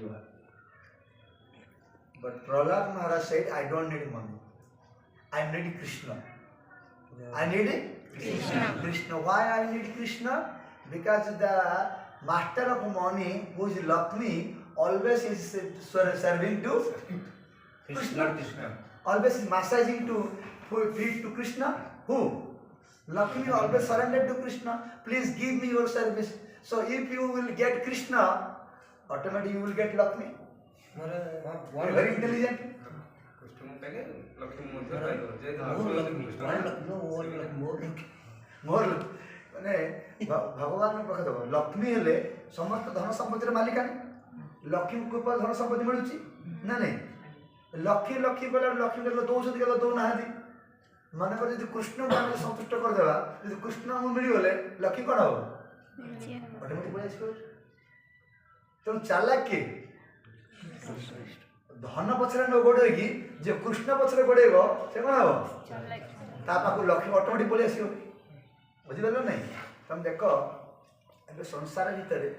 you are. But Prahlad Maharaj said, I don't need money. I need Krishna. I need Krishna. Why I need Krishna? Because the master of money, who is Lakshmi, always is serving to Krishna. Always is massaging to feet to Krishna. Who? Lakshmi always surrendered to Krishna. Please give me your service. So if you will get Krishna, automatically you will get Lakshmi. Very intelligent. More ମାନେ ଭଗବାନ ପାଖେ ଦେବ ଲକ୍ଷ୍ମୀ ହେଲେ ସମସ୍ତ ଧନ ସମ୍ପତ୍ତିର ମାଲିକାଣୀ ଲକ୍ଷ୍ମୀ କୃପା ଧନ ସମ୍ପତ୍ତି ମିଳୁଛି ନା ନାଇଁ ଲକ୍ଷ୍ମୀ ଲକ୍ଷ୍ମୀ କହିଲା ଲକ୍ଷ୍ମୀ କହିଲେ ଦଉଛନ୍ତି କହିଲେ ଦଉନାହାନ୍ତି ମନେକର ଯଦି କୃଷ୍ଣଙ୍କୁ ଆମେ ସନ୍ତୁଷ୍ଟ କରିଦେବା ଯଦି କୃଷ୍ଣଙ୍କୁ ମିଳିଗଲେ ଲକ୍ଷ୍ମୀ କ'ଣ ହବ ଅଟୋମେଟିକ୍ ପଳେଇ ଆସିବ ତେଣୁ ଚାଲାକ କିଏ ଧନ ପଛରେ ନ ଗୋଡ଼େଇକି ଯେ କୃଷ୍ଣ ପଛରେ ଗୋଡ଼େଇବ ସେ କ'ଣ ହବ ତା ପାଖକୁ ଲକ୍ଷ୍ମୀ ଅଟୋମେଟିକ୍ ପଳେଇ ଆସିବ ବୁଝିପାରିଲ ନାହିଁ ତମେ ଦେଖ ଏବେ ସଂସାର ଭିତରେ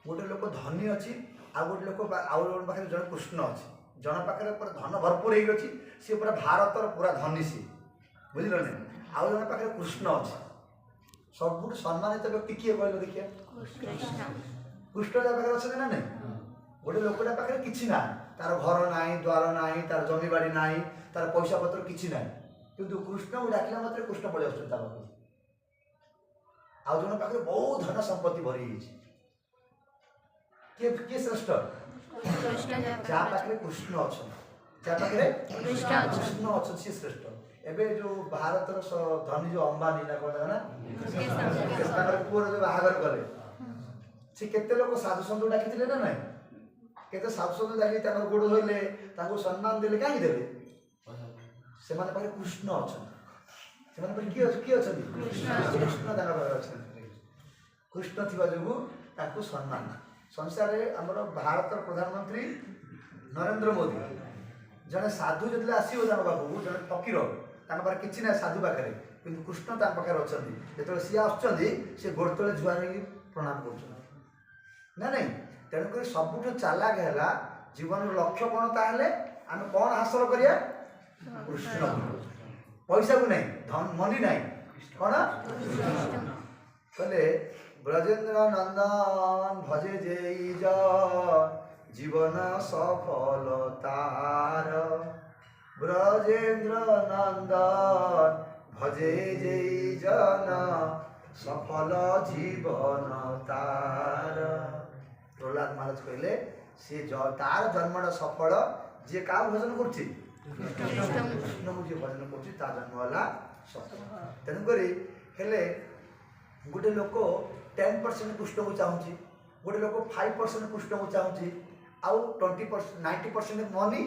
ଗୋଟେ ଲୋକ ଧନୀ ଅଛି ଆଉ ଗୋଟେ ଲୋକ ଆଉ ଜଣ ପାଖରେ ଜଣେ କୃଷ୍ଣ ଅଛି ଜଣ ପାଖରେ ପୁରା ଧନ ଭରପୁର ହେଇକି ଅଛି ସିଏ ପୁରା ଭାରତର ପୁରା ଧନୀ ସିଏ ବୁଝିଲ ନାହିଁ ଆଉ ଜଣ ପାଖରେ କୃଷ୍ଣ ଅଛି ସବୁଠୁ ସମ୍ମାନିତ ବ୍ୟକ୍ତି କିଏ କହିଲ ଦେଖିଆ କୃଷ୍ଣ ଯାହା ପାଖରେ ଅଛନ୍ତି ନା ନାହିଁ ଗୋଟେ ଲୋକଟା ପାଖରେ କିଛି ନାହିଁ ତାର ଘର ନାହିଁ ଦ୍ୱାର ନାହିଁ ତାର ଜମିବାଡ଼ି ନାହିଁ ତାର ପଇସା ପତ୍ର କିଛି ନାହିଁ କିନ୍ତୁ କୃଷ୍ଣକୁ ଡାକିଲା ମାତ୍ରେ କୃଷ୍ଣ ପଳେଇ ଆସୁଛନ୍ତି ତା ପାଖକୁ ଆଉ ଜଣ ପାଖରେ ବହୁତ ଧନ ସମ୍ପତ୍ତି ଭରି ହେଇଛି କିଏ ଶ୍ରେଷ୍ଠ ଯାହା ପାଖରେ କୃଷ୍ଣ ଅଛନ୍ତି ଯାହା ପାଖରେ କୃଷ୍ଣ ଅଛନ୍ତି ସିଏ ଶ୍ରେଷ୍ଠ ଏବେ ଯୋଉ ଭାରତର ଧନୀ ଯୋଉ ଅମ୍ବାନୀ ନା କ'ଣ ନା ତାଙ୍କର ପୁଅର ଯୋଉ ବାହାଘର କଲେ ସେ କେତେ ଲୋକ ସାଧୁ ସନ୍ଥ ଡାକିଥିଲେ ନା ନାହିଁ କେତେ ସାଧୁ ସନ୍ଥ ଡାକି ତାଙ୍କର ଗୋଡ଼ ଧୋଇଲେ ତାଙ୍କୁ ସମ୍ମାନ ଦେଲେ କାହିଁକି ଦେଲେ ସେମାନେ ପାଖରେ କୃଷ୍ଣ ଅଛନ୍ତି ସେମାନେ ପାଖରେ କିଏ ଅଛନ୍ତି କୃଷ୍ଣ ତାଙ୍କ ପାଖରେ ଅଛନ୍ତି କୃଷ୍ଣ ଥିବା ଯୋଗୁଁ ତାଙ୍କୁ ସମ୍ମାନ ସଂସାରରେ ଆମର ଭାରତର ପ୍ରଧାନମନ୍ତ୍ରୀ ନରେନ୍ଦ୍ର ମୋଦି ଜଣେ ସାଧୁ ଯେତେବେଳେ ଆସିବ ତାଙ୍କ ପାଖକୁ ଜଣେ ଫକୀର ତାଙ୍କ ପାଖରେ କିଛି ନାହିଁ ସାଧୁ ପାଖରେ କିନ୍ତୁ କୃଷ୍ଣ ତାଙ୍କ ପାଖରେ ଅଛନ୍ତି ଯେତେବେଳେ ସିଏ ଆସୁଛନ୍ତି ସେ ଗୋଡ଼ ତଳେ ଜୁହାର ହେଇକି ପ୍ରଣାମ କରୁଛନ୍ତି ନା ନାଇଁ ତେଣୁକରି ସବୁଠୁ ଚାଲାକ ହେଲା ଜୀବନର ଲକ୍ଷ୍ୟ କ'ଣ ତାହେଲେ ଆମେ କ'ଣ ହାସଲ କରିବା କୃଷ୍ଣ ପଇସାକୁ ନାହିଁ ମନି ନାହିଁ କ'ଣ କହିଲେ ବ୍ରଜେନ୍ଦ୍ର ନନ୍ଦନ ଭଜେ ଯେଇ ଜୀବନ ସଫଳ ତାର ବ୍ରଜେନ୍ଦ୍ର ନନ୍ଦନ ଭଜେ ଯେଇ ଜନ ସଫଳ ଜୀବନ ତାର ପ୍ରହ୍ଲାଦ ମହାରାଜ କହିଲେ ସେ ତାର ଜନ୍ମଟା ସଫଳ ଯିଏ କାହାକୁ ଭଜନ କରୁଛି କୃଷ୍ଣଙ୍କୁ ଯିଏ ଭଜନ କରୁଛି ତା ଜନ୍ମ ହେଲା ସଫଳ ତେଣୁକରି ହେଲେ ଗୋଟେ ଲୋକ 10% କୃଷ୍ଣକୁ ଚାହୁଁଛି ଗୋଟେ ଲୋକ 5% କୃଷ୍ଣକୁ ଚାହୁଁଛି ଆଉ 90% ମନି